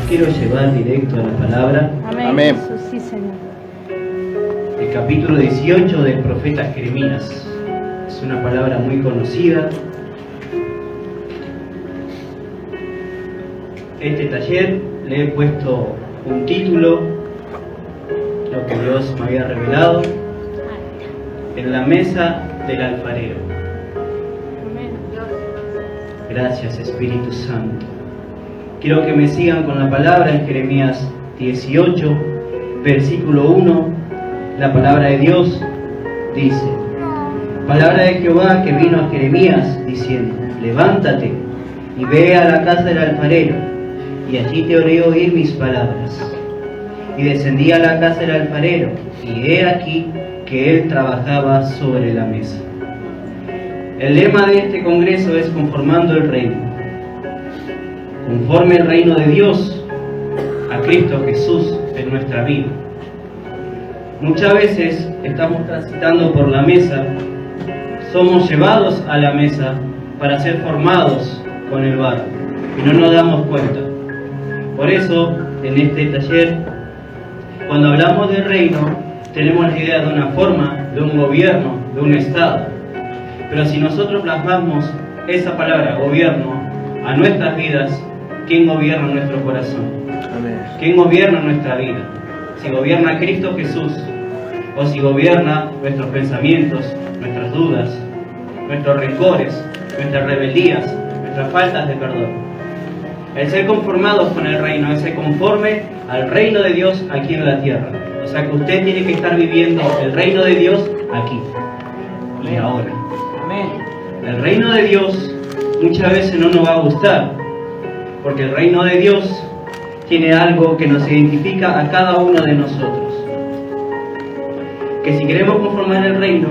quiero llevar directo a la palabra. Amén. Jesús, sí, Señor. El capítulo 18 del profeta Jeremías. Es una palabra muy conocida. Este taller le he puesto un título, lo que Dios me había revelado, en la mesa del alfarero. Gracias, Espíritu Santo. Quiero que me sigan con la palabra en Jeremías 18, versículo 1. La palabra de Dios dice: palabra de Jehová que vino a Jeremías diciendo: levántate y ve a la casa del alfarero, y allí te haré oír mis palabras. Y descendí a la casa del alfarero, y he aquí que él trabajaba sobre la mesa. El lema de este congreso es conformando el reino. Conforme el reino de Dios a Cristo Jesús en nuestra vida. Muchas veces estamos transitando por la mesa, somos llevados a la mesa para ser formados con el barro y no nos damos cuenta. Por eso, en este taller, cuando hablamos del reino, tenemos la idea de una forma, de un gobierno, de un estado. Pero si nosotros plasmamos esa palabra, gobierno, a nuestras vidas, ¿quién gobierna nuestro corazón? Amén. ¿Quién gobierna nuestra vida? Si gobierna Cristo Jesús, o si gobierna nuestros pensamientos, nuestras dudas, nuestros rencores, nuestras rebeldías, nuestras faltas de perdón. El ser conformados con el reino es ser conforme al reino de Dios aquí en la tierra. O sea que usted tiene que estar viviendo el reino de Dios aquí y ahora. El reino de Dios muchas veces no nos va a gustar, porque el reino de Dios tiene algo que nos identifica a cada uno de nosotros. Que si queremos conformar el reino,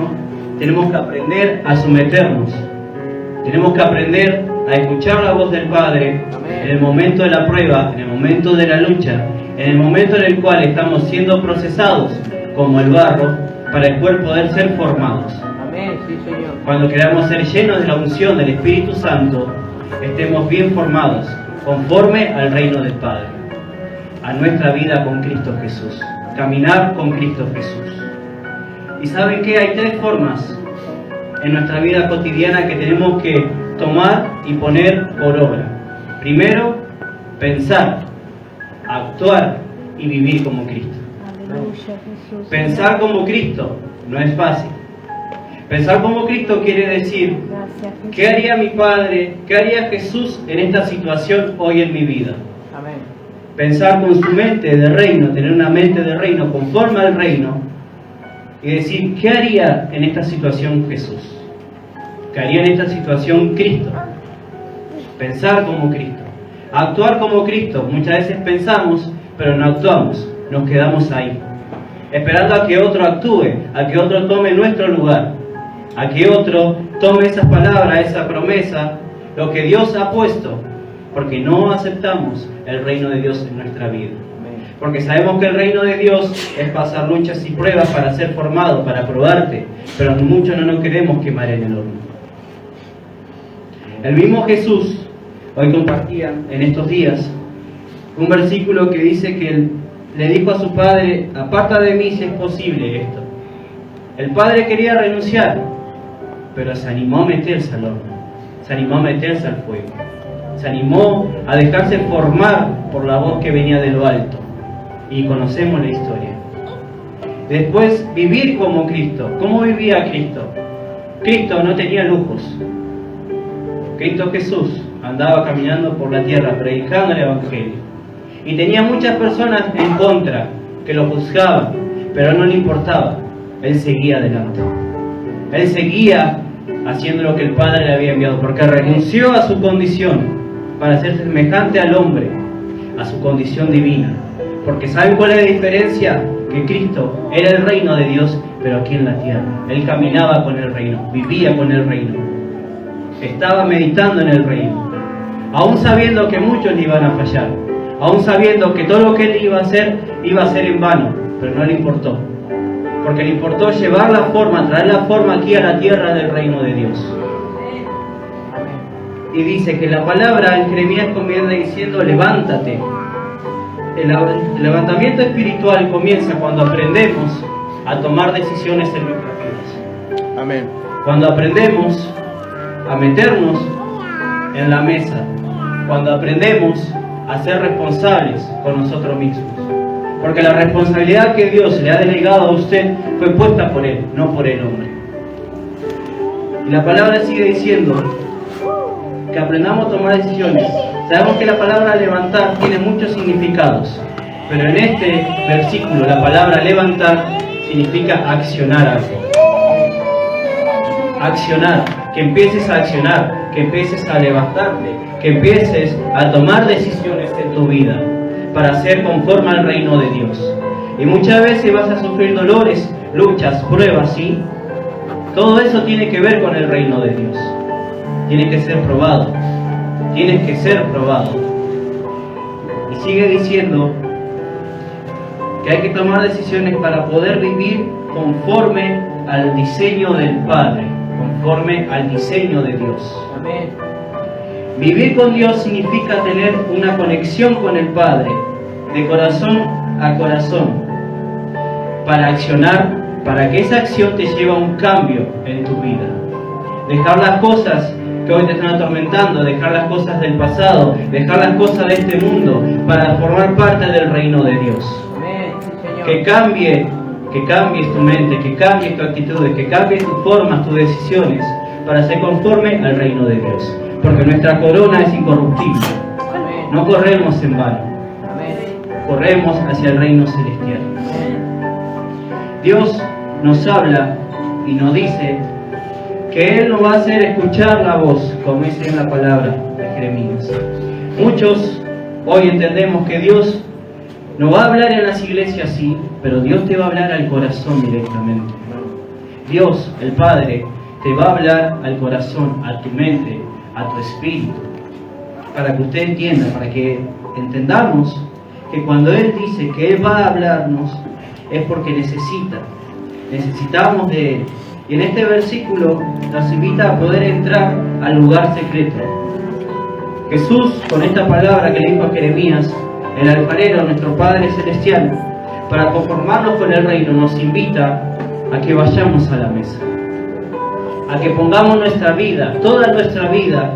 tenemos que aprender a someternos. Tenemos que aprender a escuchar la voz del Padre en el momento de la prueba, en el momento de la lucha, en el momento en el cual estamos siendo procesados como el barro para después poder ser formados. Amén, sí, Señor. Cuando queramos ser llenos de la unción del Espíritu Santo, estemos bien formados, conforme al reino del Padre, a nuestra vida con Cristo Jesús, caminar con Cristo Jesús. ¿Y saben qué? Hay tres formas en nuestra vida cotidiana que tenemos que tomar y poner por obra. Primero, pensar, actuar y vivir como Cristo. Aleluya, Jesús. Pensar como Cristo no es fácil. Pensar como Cristo quiere decir: Gracias, Jesús. ¿qué haría mi Padre? ¿Qué haría Jesús en esta situación hoy en mi vida? Amén. Pensar con su mente de reino, tener una mente de reino conforme al reino y decir: ¿qué haría en esta situación Jesús? ¿Qué haría en esta situación Cristo? Pensar como Cristo. Actuar como Cristo. Muchas veces pensamos, pero no actuamos. Nos quedamos ahí, esperando a que otro actúe, a que otro tome nuestro lugar, a que otro tome esas palabras, esa promesa, lo que Dios ha puesto, porque no aceptamos el reino de Dios en nuestra vida. Porque sabemos que el reino de Dios es pasar luchas y pruebas para ser formado, para probarte, pero muchos no nos queremos quemar en el horno. El mismo Jesús, hoy compartía en estos días, un versículo que dice que él le dijo a su padre: aparta de mí si es posible esto. El padre quería renunciar, pero se animó a meterse al horno, se animó a meterse al fuego, se animó a dejarse formar por la voz que venía de lo alto. Y conocemos la historia. Después, vivir como Cristo. ¿Cómo vivía Cristo? Cristo no tenía lujos. Cristo Jesús andaba caminando por la tierra predicando el Evangelio. Y tenía muchas personas en contra que lo juzgaban, pero no le importaba. Él seguía adelante. Él seguía haciendo lo que el Padre le había enviado, porque renunció a su condición para ser semejante al hombre, a su condición divina. Porque ¿saben cuál es la diferencia? Que Cristo era el reino de Dios, pero aquí en la tierra. Él caminaba con el reino, vivía con el reino. Estaba meditando en el reino. Aún sabiendo que muchos le iban a fallar. Aún sabiendo que todo lo que él iba a hacer en vano. Pero no le importó. Porque le importó llevar la forma, traer la forma aquí a la tierra del reino de Dios. Y dice que la palabra en Jeremías comienza diciendo: levántate el levantamiento espiritual comienza cuando aprendemos a tomar decisiones en nuestras vidas. Amén. Cuando aprendemos a meternos en la mesa. Cuando aprendemos a ser responsables con nosotros mismos. Porque la responsabilidad que Dios le ha delegado a usted fue puesta por Él, no por el hombre. Y la palabra sigue diciendo que aprendamos a tomar decisiones. Sabemos que la palabra levantar tiene muchos significados, pero en este versículo la palabra levantar significa accionar algo. Accionar, que empieces a accionar, que empieces a levantarte, que empieces a tomar decisiones en tu vida para ser conforme al reino de Dios. Y muchas veces vas a sufrir dolores, luchas, pruebas, ¿sí? Todo eso tiene que ver con el reino de Dios. Tiene que ser probado. Tienes que ser probado. Y sigue diciendo que hay que tomar decisiones para poder vivir conforme al diseño del Padre, conforme al diseño de Dios. Amén. Vivir con Dios significa tener una conexión con el Padre, de corazón a corazón, para accionar, para que esa acción te lleve a un cambio en tu vida. Dejar las cosas que hoy te están atormentando, dejar las cosas del pasado, dejar las cosas de este mundo, para formar parte del reino de Dios. Amén, sí, Señor. Que cambies tu mente, que cambies tu actitud, que cambies tus formas, tus decisiones, para ser conforme al reino de Dios. Porque nuestra corona es incorruptible. Amén. No corremos en vano, Amén. corremos hacia el reino celestial. Amén. Dios nos habla y nos dice que Él nos va a hacer escuchar la voz, como dice en la palabra de Jeremías. Muchos hoy entendemos que Dios no va a hablar en las iglesias, sí, pero Dios te va a hablar al corazón directamente. Dios, el Padre, te va a hablar al corazón, a tu mente, a tu espíritu, para que usted entienda, para que entendamos que cuando Él dice que Él va a hablarnos, es porque necesitamos de Él. Y en este versículo nos invita a poder entrar al lugar secreto. Jesús, con esta palabra que le dijo a Jeremías, el alfarero, nuestro Padre Celestial, para conformarnos con el reino, nos invita a que vayamos a la mesa, a que pongamos nuestra vida, toda nuestra vida,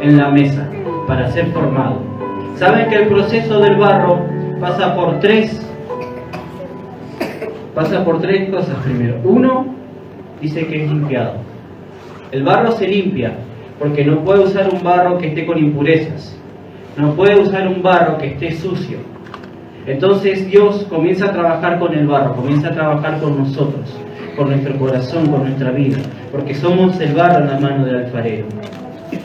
en la mesa, para ser formado. Saben que el proceso del barro pasa por tres cosas primero. Uno, dice que es limpiado. El barro se limpia, porque no puede usar un barro que esté con impurezas. No puede usar un barro que esté sucio. Entonces Dios comienza a trabajar con el barro, comienza a trabajar con nosotros, con nuestro corazón, con nuestra vida, porque somos el barro en la mano del alfarero.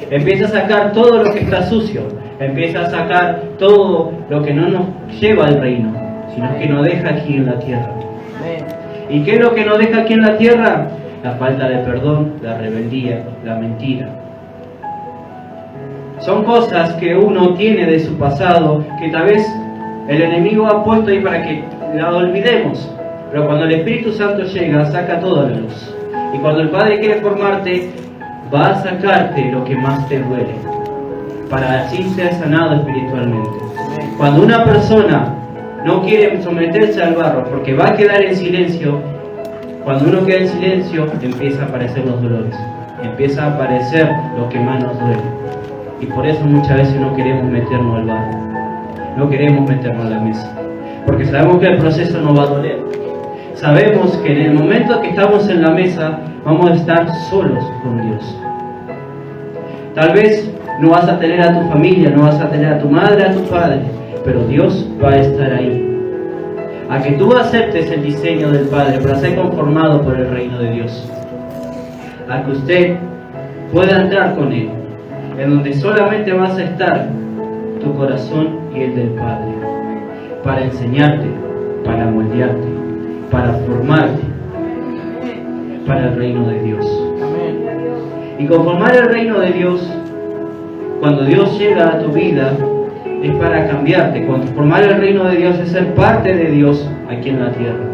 Empieza a sacar todo lo que está sucio, empieza a sacar todo lo que no nos lleva al reino, sino que nos deja aquí en la tierra. ¿Y qué es lo que nos deja aquí en la tierra? La falta de perdón, la rebeldía, la mentira. Son cosas que uno tiene de su pasado, que tal vez el enemigo ha puesto ahí para que la olvidemos. Pero cuando el Espíritu Santo llega, saca todo a la luz. Y cuando el Padre quiere formarte, va a sacarte lo que más te duele, para así ser sanado espiritualmente. Cuando una persona no quiere someterse al barro porque va a quedar en silencio, cuando uno queda en silencio, empieza a aparecer los dolores, empieza a aparecer lo que más nos duele. Y por eso muchas veces no queremos meternos al barro, no queremos meternos a la mesa, porque sabemos que el proceso no va a doler. Sabemos que en el momento que estamos en la mesa, vamos a estar solos con Dios. Tal vez no vas a tener a tu familia, no vas a tener a tu madre, a tu padre, pero Dios va a estar ahí. A que tú aceptes el diseño del Padre para ser conformado por el reino de Dios. A que usted pueda entrar con Él, en donde solamente vas a estar tu corazón y el del Padre, para enseñarte, para moldearte, para formarte, para el reino de Dios. Y conformar el reino de Dios, cuando Dios llega a tu vida, es para cambiarte. Conformar el reino de Dios es ser parte de Dios aquí en la tierra.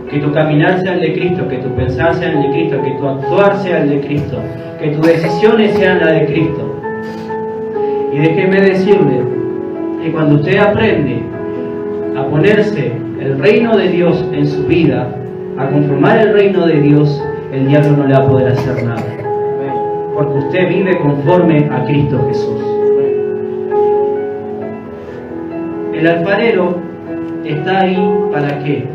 Que tu caminar sea el de Cristo, que tu pensar sea el de Cristo, que tu actuar sea el de Cristo, que tus decisiones sean las de Cristo. Y déjeme decirle que cuando usted aprende ponerse el reino de Dios en su vida, a conformar el reino de Dios, el diablo no le va a poder hacer nada. Porque usted vive conforme a Cristo Jesús. El alfarero está ahí ¿para qué?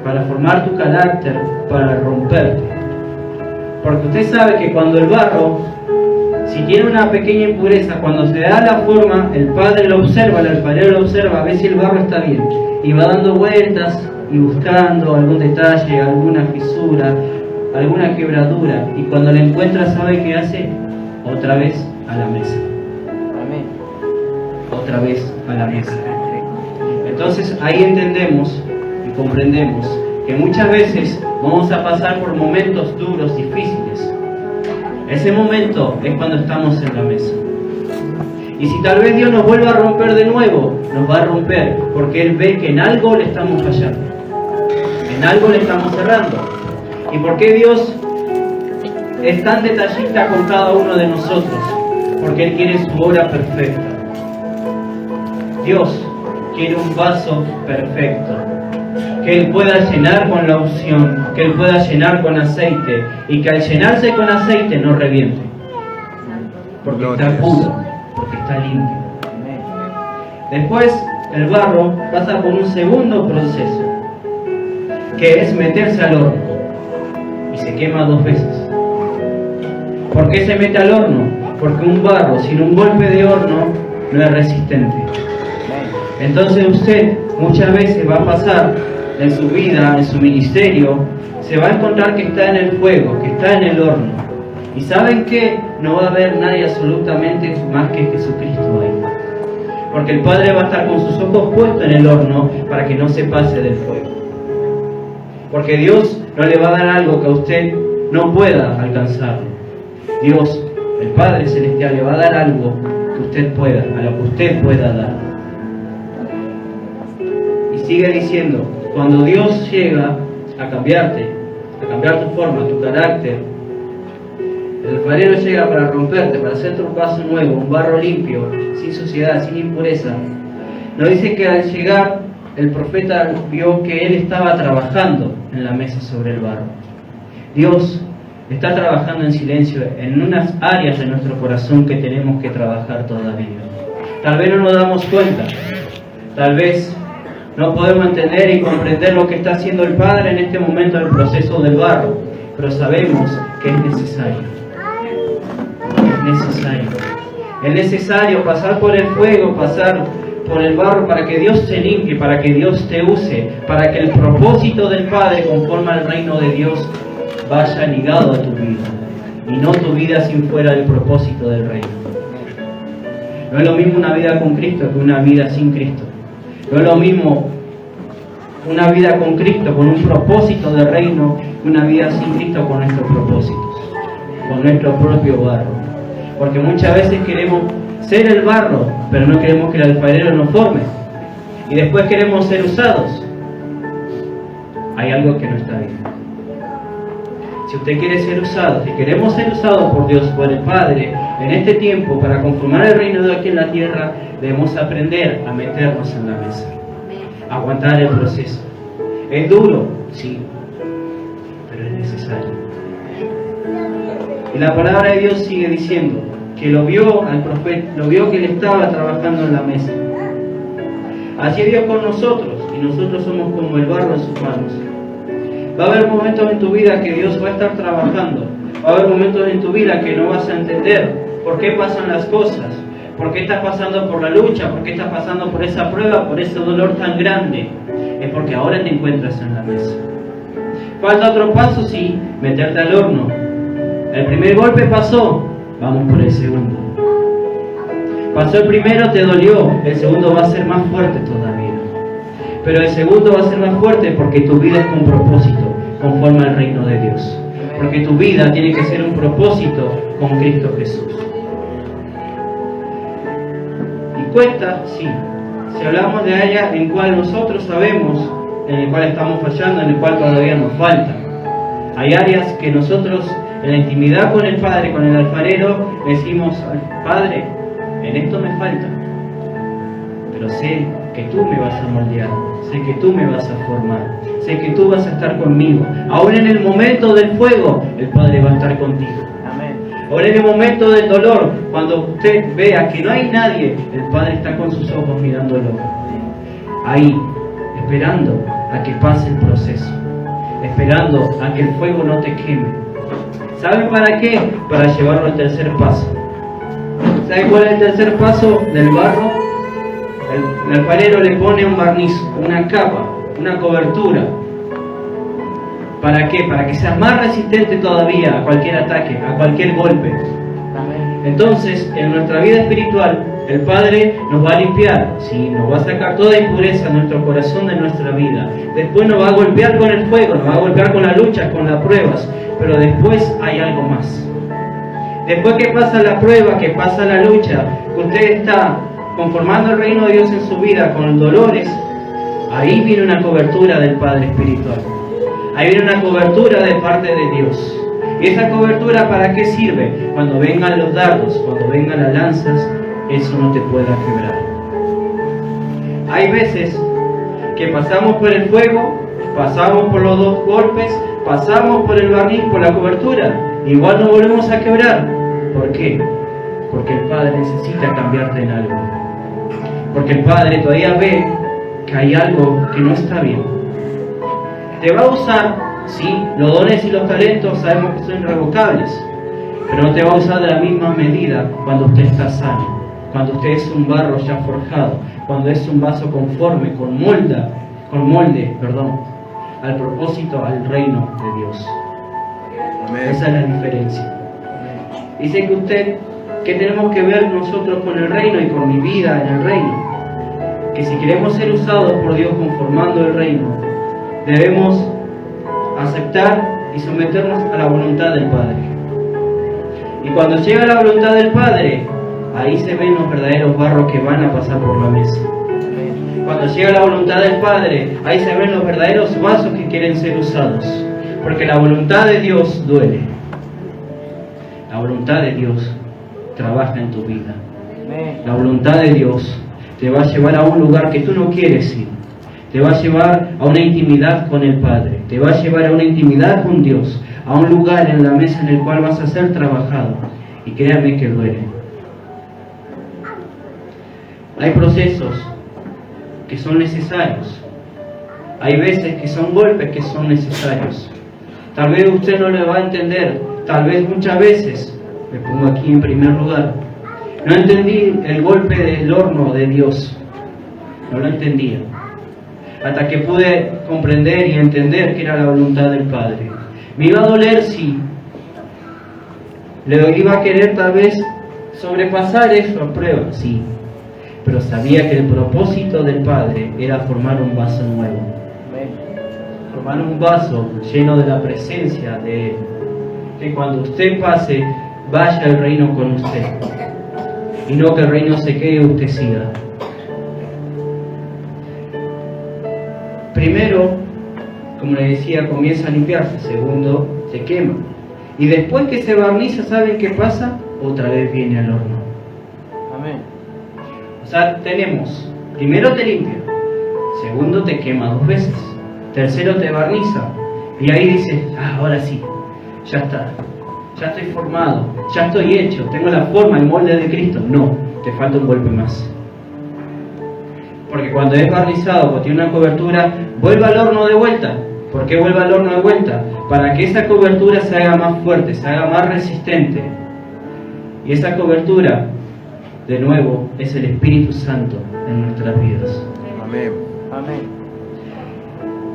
Para formar tu carácter, para romperte. Porque usted sabe que cuando el barro, si tiene una pequeña impureza, cuando se da la forma, el padre lo observa, el alfarero lo observa, a ver si el barro está bien. Y va dando vueltas y buscando algún detalle, alguna fisura, alguna quebradura. Y cuando la encuentra, ¿sabe qué hace? Otra vez a la mesa. Amén. Otra vez a la mesa. Entonces ahí entendemos y comprendemos que muchas veces vamos a pasar por momentos duros, difíciles. Ese momento es cuando estamos en la mesa. Y si tal vez Dios nos vuelva a romper de nuevo, nos va a romper, porque Él ve que en algo le estamos fallando, en algo le estamos cerrando. ¿Y por qué Dios es tan detallista con cada uno de nosotros? Porque Él quiere su obra perfecta. Dios quiere un vaso perfecto, que Él pueda llenar con la unción, que Él pueda llenar con aceite, y que al llenarse con aceite no reviente, porque está puro, porque está limpio. Después el barro pasa por un segundo proceso, que es meterse al horno, y se quema 2 veces. ¿Por qué se mete al horno? Porque un barro sin un golpe de horno no es resistente. Entonces usted muchas veces va a pasar en su vida, en su ministerio, se va a encontrar que está en el fuego, que está en el horno. ¿Y saben qué? No va a haber nadie absolutamente más que Jesucristo ahí. Porque el Padre va a estar con sus ojos puestos en el horno para que no se pase del fuego. Porque Dios no le va a dar algo que a usted no pueda alcanzarlo. Dios, el Padre Celestial, le va a dar algo que usted pueda, a lo que usted pueda dar. Sigue diciendo, cuando Dios llega a cambiarte, a cambiar tu forma, tu carácter, el alfarero llega para romperte, para hacerte un vaso nuevo, un barro limpio, sin suciedad, sin impureza. Nos dice que al llegar, el profeta vio que él estaba trabajando en la mesa sobre el barro. Dios está trabajando en silencio en unas áreas de nuestro corazón que tenemos que trabajar todavía. Tal vez no nos damos cuenta, tal vez no podemos entender y comprender lo que está haciendo el Padre en este momento del proceso del barro, pero sabemos que es necesario. Es necesario. Es necesario pasar por el fuego, pasar por el barro para que Dios te limpie, para que Dios te use, para que el propósito del Padre conforme al reino de Dios vaya ligado a tu vida y no tu vida sin fuera del propósito del reino. No es lo mismo una vida con Cristo que una vida sin Cristo. No es lo mismo una vida con Cristo, con un propósito de reino, que una vida sin Cristo con nuestros propósitos, con nuestro propio barro. Porque muchas veces queremos ser el barro, pero no queremos que el alfarero nos forme. Y después queremos ser usados. Hay algo que no está bien. Si usted quiere ser usado, si queremos ser usados por Dios, por el Padre, en este tiempo, para conformar el reino de aquí en la tierra, debemos aprender a meternos en la mesa, aguantar el proceso. ¿Es duro? Sí, pero es necesario. Y la palabra de Dios sigue diciendo que lo vio al profeta, lo vio que él estaba trabajando en la mesa. Así es Dios con nosotros, y nosotros somos como el barro en sus manos. Va a haber momentos en tu vida que Dios va a estar trabajando. Va a haber momentos en tu vida que no vas a entender por qué pasan las cosas, por qué estás pasando por la lucha, por qué estás pasando por esa prueba, por ese dolor tan grande. Es porque ahora te encuentras en la mesa. Falta otro paso, sí, meterte al horno. El primer golpe pasó, vamos por el segundo. Pasó el primero, te dolió, el segundo va a ser más fuerte todavía. Pero el segundo va a ser más fuerte porque tu vida es con propósito, conforme al reino de Dios. Porque tu vida tiene que ser un propósito con Cristo Jesús. Y cuesta, sí. Si hablamos de área en cual nosotros sabemos, en el cual estamos fallando, en el cual todavía nos falta. Hay áreas que nosotros, en la intimidad con el Padre, con el alfarero, decimos, Padre, en esto me falta. pero sé que tú me vas a moldear, sé que tú me vas a formar, sé que tú vas a estar conmigo. Aún en el momento del fuego, el Padre va a estar contigo. Amén. Ahora en el momento del dolor, cuando usted vea que no hay nadie, el Padre está con sus ojos mirándolo. Ahí, esperando a que pase el proceso, esperando a que el fuego no te queme. ¿Sabe para qué? Para llevarlo al tercer paso. ¿Sabe cuál es el tercer paso del barro? El alfarero le pone un barniz, una capa, una cobertura. ¿Para qué? Para que sea más resistente todavía a cualquier ataque, a cualquier golpe. Amén. Entonces, en nuestra vida espiritual, el Padre nos va a limpiar, ¿sí? Nos va a sacar toda impureza en nuestro corazón de nuestra vida. Después nos va a golpear con el fuego, nos va a golpear con la lucha, con las pruebas. Pero después hay algo más. Después que pasa la prueba, que pasa la lucha, que usted está conformando el reino de Dios en su vida con dolores, ahí viene una cobertura del Padre espiritual. Ahí viene una cobertura de parte de Dios. ¿Y esa cobertura para qué sirve? Cuando vengan los dardos, cuando vengan las lanzas, eso no te pueda quebrar. Hay veces que pasamos por el fuego, pasamos por los dos golpes, pasamos por el barniz, por la cobertura, igual nos volvemos a quebrar. ¿Por qué? Porque el Padre necesita cambiarte en algo. Porque el Padre todavía ve que hay algo que no está bien. Te va a usar, sí, los dones y los talentos sabemos que son irrevocables, pero no te va a usar de la misma medida cuando usted está sano, cuando usted es un barro ya forjado, cuando es un vaso conforme, con molde, al propósito, al reino de Dios. Amén. Esa es la diferencia. Dice que usted, ¿qué tenemos que ver nosotros con el reino y con mi vida en el reino? Que si queremos ser usados por Dios conformando el reino, debemos aceptar y someternos a la voluntad del Padre. Y cuando llega la voluntad del Padre, ahí se ven los verdaderos barros que van a pasar por la mesa. Cuando llega la voluntad del Padre, ahí se ven los verdaderos vasos que quieren ser usados. Porque la voluntad de Dios duele. La voluntad de Dios trabaja en tu vida. La voluntad de Dios te va a llevar a un lugar que tú no quieres ir. Te va a llevar a una intimidad con el Padre. Te va a llevar a una intimidad con Dios. A un lugar en la mesa en el cual vas a ser trabajado. Y créame que duele. Hay procesos que son necesarios. Hay veces que son golpes que son necesarios. Tal vez usted no le va a entender. Tal vez muchas veces, me pongo aquí en primer lugar, no entendí el golpe del horno de Dios. No lo entendía. Hasta que pude comprender y entender que era la voluntad del Padre. Me iba a doler, sí. Le iba a querer tal vez sobrepasar eso a prueba, sí. Pero sabía que el propósito del Padre era formar un vaso nuevo. Formar un vaso lleno de la presencia de Él. Que cuando usted pase, vaya el reino con usted. Y no que el reino se quede y usted siga. Primero, como le decía, comienza a limpiarse. Segundo, se quema. Y después que se barniza, ¿saben qué pasa? Otra vez viene al horno. Amén. O sea, tenemos, primero te limpia, segundo te quema 2 veces, tercero te barniza. Y ahí dices, ahora sí, ya está, ya estoy formado, ya estoy hecho, tengo la forma, el molde de Cristo. No, te falta un golpe más. Porque cuando es barnizado, cuando tiene una cobertura, vuelve al horno de vuelta. ¿Por qué vuelve al horno de vuelta? Para que esa cobertura se haga más fuerte, se haga más resistente. Y esa cobertura, de nuevo, es el Espíritu Santo en nuestras vidas. Amén. Amén.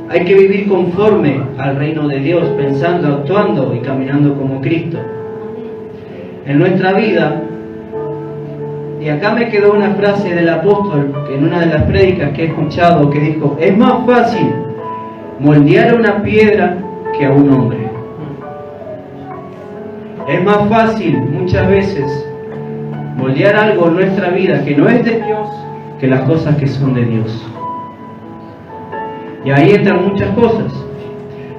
Hay que vivir conforme al reino de Dios, pensando, actuando y caminando como Cristo. En nuestra vida, y acá me quedó una frase del apóstol, que en una de las prédicas que he escuchado, que dijo, es más fácil moldear a una piedra que a un hombre. Es más fácil, muchas veces, moldear algo en nuestra vida que no es de Dios, que las cosas que son de Dios. Y ahí entran muchas cosas.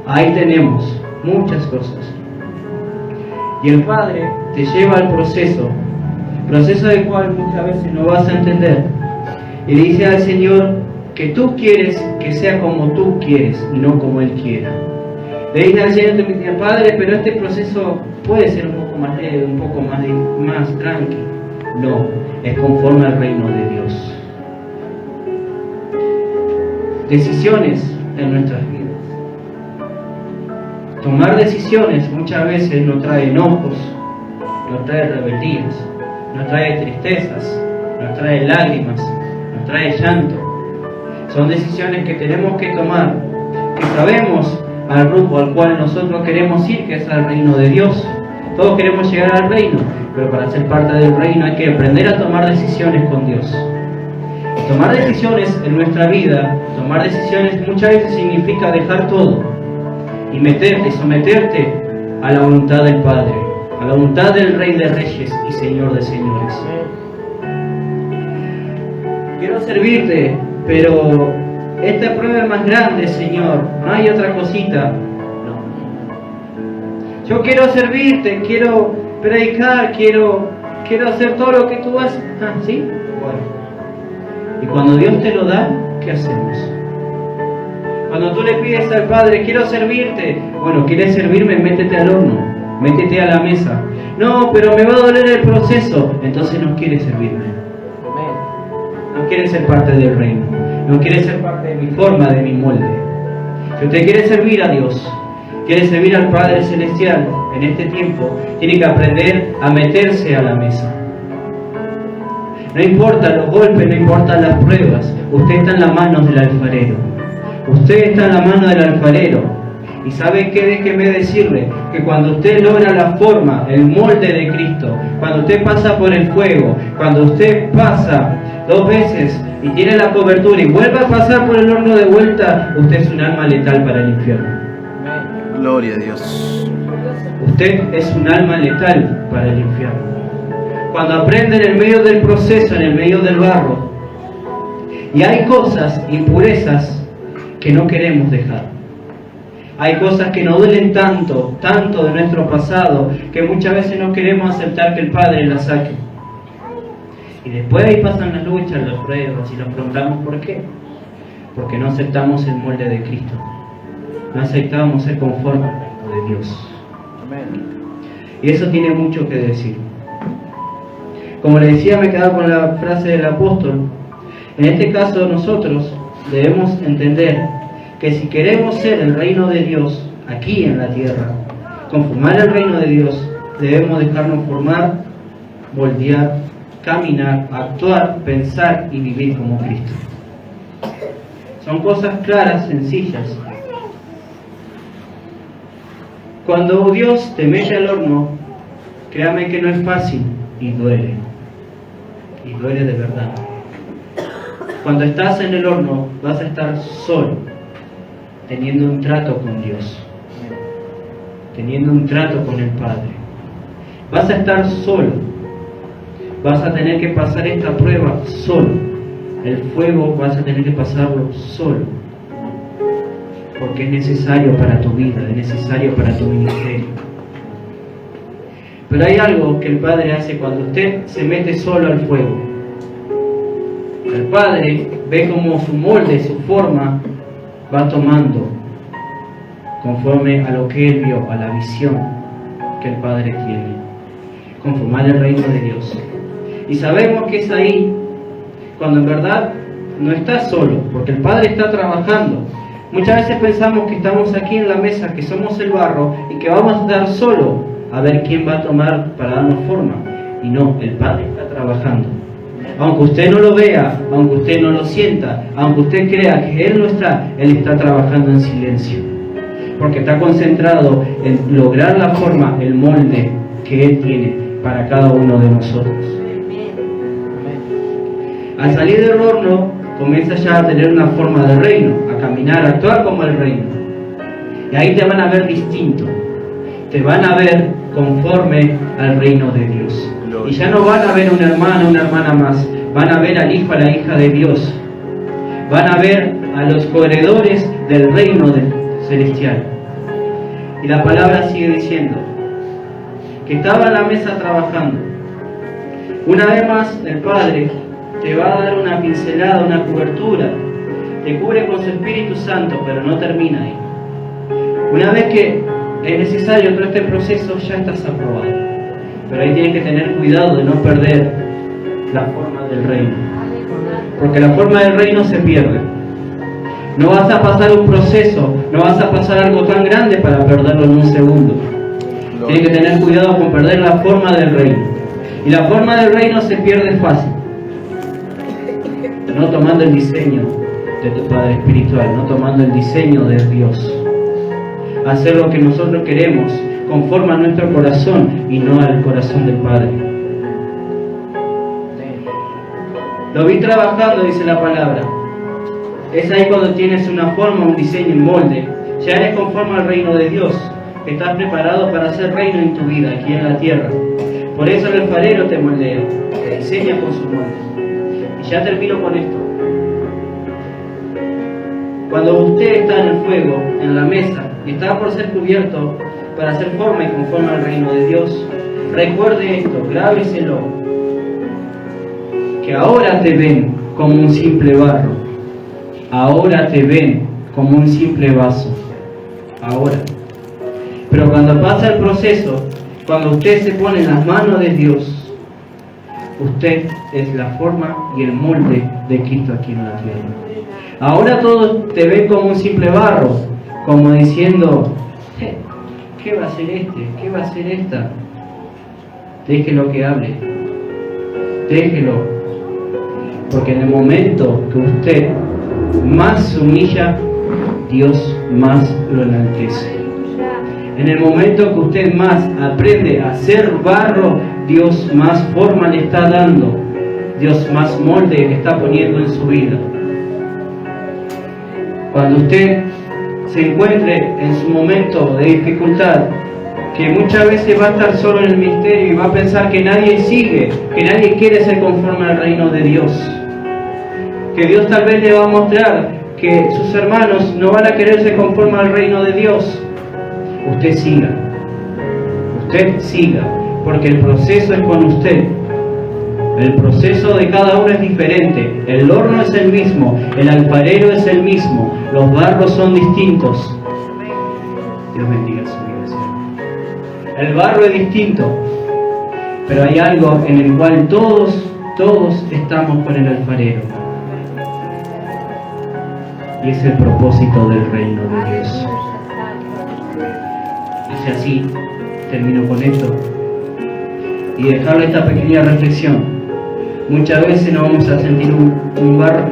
Ahí tenemos muchas cosas. Y el Padre te lleva al proceso del cual muchas veces no vas a entender. Y le dice al Señor que tú quieres que sea como tú quieres y no como Él quiera. Le dice al Señor, Padre, pero este proceso puede ser un poco más leve, un poco más tranquilo. No, es conforme al reino de Dios. Decisiones en nuestras vidas. Tomar decisiones muchas veces nos trae enojos, nos trae rebeldías, nos trae tristezas, nos trae lágrimas, nos trae llanto. Son decisiones que tenemos que tomar, que sabemos al rumbo al cual nosotros queremos ir, que es al reino de Dios. Todos queremos llegar al reino, pero para ser parte del reino hay que aprender a tomar decisiones con Dios. Y tomar decisiones en nuestra vida, tomar decisiones muchas veces significa dejar todo y someterte a la voluntad del Padre, a la voluntad del Rey de Reyes y Señor de Señores. Quiero servirte, pero esta prueba es más grande, Señor. No hay otra cosita. No. Yo quiero servirte, quiero predicar, quiero hacer todo lo que tú haces. Ah, ¿sí? Bueno. Y cuando Dios te lo da, ¿qué hacemos? Cuando tú le pides al Padre, quiero servirte. Bueno, ¿quieres servirme? Métete al horno, métete a la mesa. No, pero me va a doler el proceso. Entonces no quieres servirme. No quieres ser parte del reino. No quiere ser parte de mi forma, de mi molde. Si usted quiere servir a Dios, quiere servir al Padre Celestial en este tiempo, tiene que aprender a meterse a la mesa. No importa los golpes, no importa las pruebas, usted está en las manos del alfarero. Usted está en la mano del alfarero. Y ¿sabe qué? Déjeme decirle que cuando usted logra la forma, el molde de Cristo, cuando usted pasa por el fuego, cuando usted pasa 2 veces y tiene la cobertura y vuelve a pasar por el horno de vuelta, usted es un alma letal para el infierno. Gloria a Dios. Usted es un alma letal para el infierno. Cuando aprende en el medio del proceso, en el medio del barro, y hay cosas, impurezas, que no queremos dejar. Hay cosas que nos duelen tanto de nuestro pasado, que muchas veces no queremos aceptar que el Padre las saque. Y después ahí pasan las luchas, las pruebas, y nos preguntamos ¿por qué? Porque no aceptamos el molde de Cristo. No aceptamos ser conforme al reino de Dios. Amén. Y eso tiene mucho que decir. Como le decía, me quedaba con la frase del apóstol. En este caso nosotros debemos entender que si queremos ser el reino de Dios aquí en la tierra, conformar el reino de Dios, debemos dejarnos formar, moldear, caminar, actuar, pensar y vivir como Cristo. Son cosas claras, sencillas. Cuando Dios te mete al horno, créame que no es fácil y duele. Y duele de verdad. Cuando estás en el horno, vas a estar solo, teniendo un trato con Dios, teniendo un trato con el Padre. Vas a estar solo, vas a tener que pasar esta prueba solo. El fuego vas a tener que pasarlo solo, porque es necesario para tu vida, es necesario para tu ministerio. Pero hay algo que el Padre hace cuando usted se mete solo al fuego. El Padre ve como su molde, su forma va tomando conforme a lo que Él vio, a la visión que el Padre tiene, conformar el reino de Dios. Y sabemos que es ahí cuando en verdad no estás solo, porque el Padre está trabajando. Muchas veces pensamos que estamos aquí en la mesa, que somos el barro y que vamos a estar solo a ver quién va a tomar para darnos forma. Y no, el Padre está trabajando. Aunque usted no lo vea, aunque usted no lo sienta, aunque usted crea que Él no está, Él está trabajando en silencio. Porque está concentrado en lograr la forma, el molde que Él tiene para cada uno de nosotros. Al salir del horno, comienza ya a tener una forma de reino, a caminar, a actuar como el reino. Y ahí te van a ver distinto. Te van a ver conforme al reino de Dios. Y ya no van a ver un hermano, una hermana más. Van a ver al hijo, a la hija de Dios. Van a ver a los coheredores del reino celestial. Y la palabra sigue diciendo que estaba en la mesa trabajando. Una vez más el Padre te va a dar una pincelada, una cobertura, te cubre con su Espíritu Santo, pero no termina ahí. Una vez que es necesario todo este proceso, ya estás aprobado. Pero ahí tienes que tener cuidado de no perder la forma del reino, porque la forma del reino se pierde. No vas a pasar un proceso, no vas a pasar algo tan grande para perderlo en un segundo. Tienes que tener cuidado con perder la forma del reino. Y la forma del reino se pierde fácil, no tomando el diseño de tu Padre Espiritual, no tomando el diseño de Dios. Hacer lo que nosotros queremos, conforme a nuestro corazón y no al corazón del Padre. Lo vi trabajando, dice la palabra. Es ahí cuando tienes una forma, un diseño, un molde. Ya eres conforme al reino de Dios. Estás preparado para hacer reino en tu vida, aquí en la tierra. Por eso el alfarero te moldea, te diseña con su molde. Y ya termino con esto. Cuando usted está en el fuego, en la mesa, y está por ser cubierto para hacer forma y conforme al reino de Dios, recuerde esto, grábeselo, que ahora te ven como un simple barro, ahora te ven como un simple vaso, ahora. Pero cuando pasa el proceso, cuando usted se pone en las manos de Dios, usted es la forma y el molde de Cristo aquí en la tierra. Ahora todos te ven como un simple barro, como diciendo, ¿qué va a ser este? ¿Qué va a ser esta? Déjelo que hable, déjelo, porque en el momento que usted más se humilla, Dios más lo enaltece. En el momento que usted más aprende a ser barro, Dios más forma le está dando, Dios más molde le está poniendo en su vida. Cuando usted se encuentre en su momento de dificultad, que muchas veces va a estar solo en el misterio y va a pensar que nadie sigue, que nadie quiere ser conforme al reino de Dios, que Dios tal vez le va a mostrar que sus hermanos no van a querer ser conforme al reino de Dios, usted siga, porque el proceso es con usted. El proceso de cada uno es diferente, el horno es el mismo, el alfarero es el mismo, los barros son distintos. Dios bendiga su vida, Señor. El barro es distinto, pero hay algo en el cual todos estamos con el alfarero. Y es el propósito del reino de Dios. Dice así, termino con esto, y dejarle esta pequeña reflexión. Muchas veces nos vamos a sentir un barro,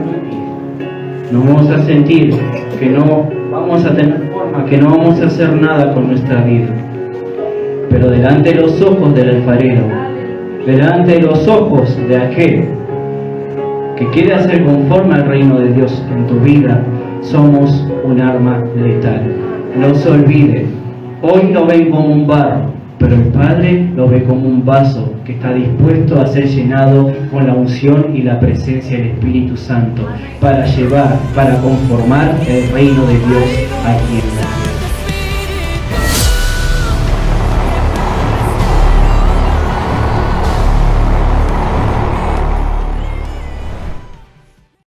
nos vamos a sentir que no vamos a tener forma, que no vamos a hacer nada con nuestra vida. Pero delante de los ojos del alfarero, delante de los ojos de aquel que quiere hacer conforme al reino de Dios en tu vida, somos un arma letal. No se olvide, hoy lo ven como un barro, pero el Padre lo ve como un vaso que está dispuesto a ser llenado con la unción y la presencia del Espíritu Santo para llevar, para conformar el reino de Dios aquí en la tierra.